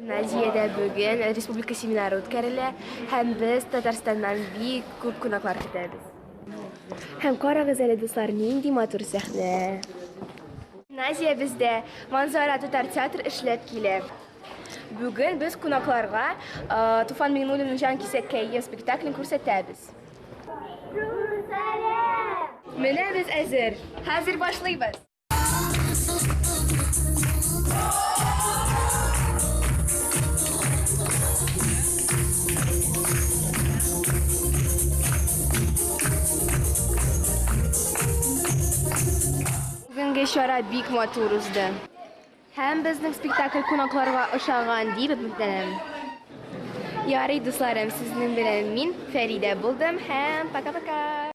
Naziye'de bugün Respublika seminarı o'tkazildi. Hem biz Tatarstan'dan büyük ko'p ko'naqlar kutamiz. Hem qora g'azali do'stlar nindi motor sahna. Naziya bizda Manzara Tatar teatr ishlab keladi. Bugün biz ko'naqlarga Tufan Mingnulining Jan Kesakkayi spektaklini ko'rsatamiz. Mana biz hazır boshlaymiz. Bugungi ishora bek motor uzdi. Hem bizning spektakl ko'naqlarga o'xshagan deb umiddaman. Yari do'stlarim, sizning bilan men Farida bo'ldim. Ham paka-paka.